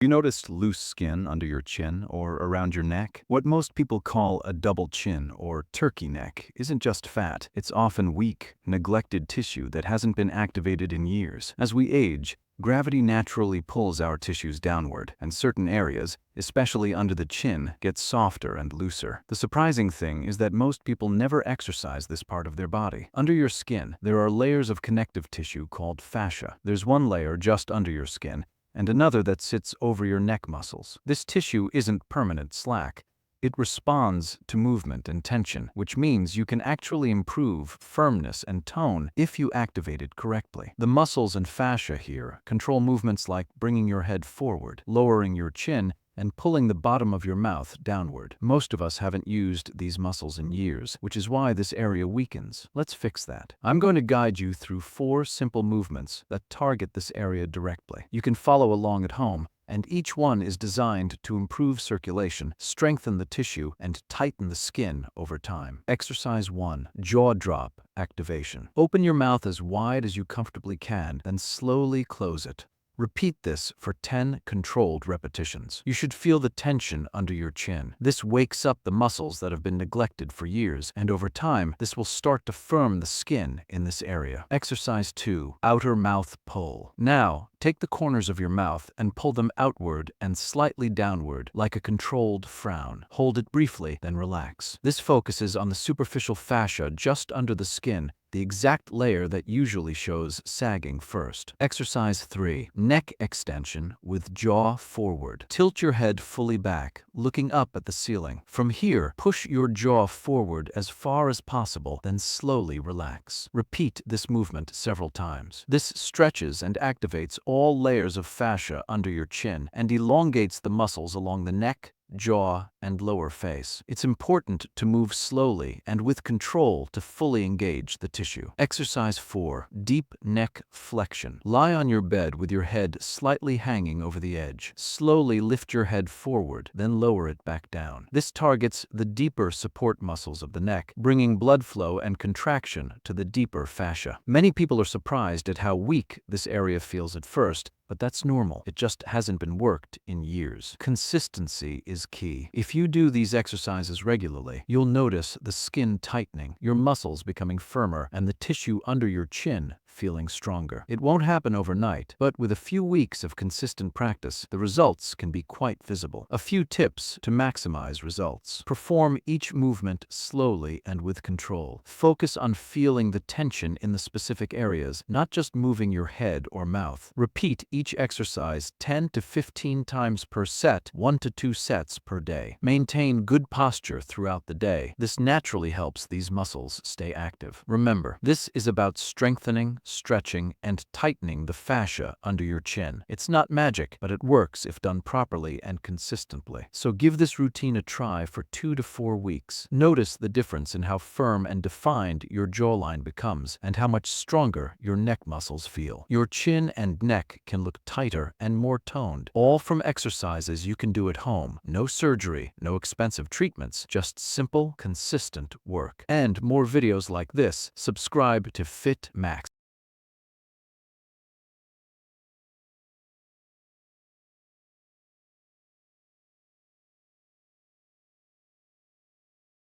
You noticed loose skin under your chin or around your neck? What most people call a double chin or turkey neck isn't just fat. It's often weak, neglected tissue that hasn't been activated in years. As we age, gravity naturally pulls our tissues downward, and certain areas, especially under the chin, get softer and looser. The surprising thing is that most people never exercise this part of their body. Under your skin, there are layers of connective tissue called fascia. There's one layer just under your skin, and another that sits over your neck muscles. This tissue isn't permanent slack. It responds to movement and tension, which means you can actually improve firmness and tone if you activate it correctly. The muscles and fascia here control movements like bringing your head forward, lowering your chin, and pulling the bottom of your mouth downward. Most of us haven't used these muscles in years, which is why this area weakens. Let's fix that. I'm going to guide you through 4 simple movements that target this area directly. You can follow along at home, and each one is designed to improve circulation, strengthen the tissue, and tighten the skin over time. Exercise 1. Jaw drop activation. Open your mouth as wide as you comfortably can, then slowly close it. Repeat this for 10 controlled repetitions. You should feel the tension under your chin. This wakes up the muscles that have been neglected for years, and over time, this will start to firm the skin in this area. Exercise 2. Outer mouth pull. Now, take the corners of your mouth and pull them outward and slightly downward, like a controlled frown. Hold it briefly, then relax. This focuses on the superficial fascia just under the skin, the exact layer that usually shows sagging first. Exercise 3. Neck extension with jaw forward. Tilt your head fully back, looking up at the ceiling. From here, push your jaw forward as far as possible, then slowly relax. Repeat this movement several times. This stretches and activates all layers of fascia under your chin and elongates the muscles along the neck, jaw, and lower face. It's important to move slowly and with control to fully engage the tissue. Exercise 4. Deep neck flexion. Lie on your bed with your head slightly hanging over the edge. Slowly lift your head forward, then lower it back down. This targets the deeper support muscles of the neck, bringing blood flow and contraction to the deeper fascia. Many people are surprised at how weak this area feels at first, but that's normal. It just hasn't been worked in years. Consistency is key. If you do these exercises regularly, you'll notice the skin tightening, your muscles becoming firmer, and the tissue under your chin feeling stronger. It won't happen overnight, but with a few weeks of consistent practice, the results can be quite visible. A few tips to maximize results. Perform each movement slowly and with control. Focus on feeling the tension in the specific areas, not just moving your head or mouth. Repeat each exercise 10 to 15 times per set, 1 to 2 sets per day. Maintain good posture throughout the day. This naturally helps these muscles stay active. Remember, this is about strengthening, stretching, and tightening the fascia under your chin. It's not magic, but it works if done properly and consistently. So give this routine a try for 2 to 4 weeks. Notice the difference in how firm and defined your jawline becomes and how much stronger your neck muscles feel. Your chin and neck can look tighter and more toned, all from exercises you can do at home. No surgery, no expensive treatments, just simple, consistent work. And more videos like this, subscribe to Fit Max.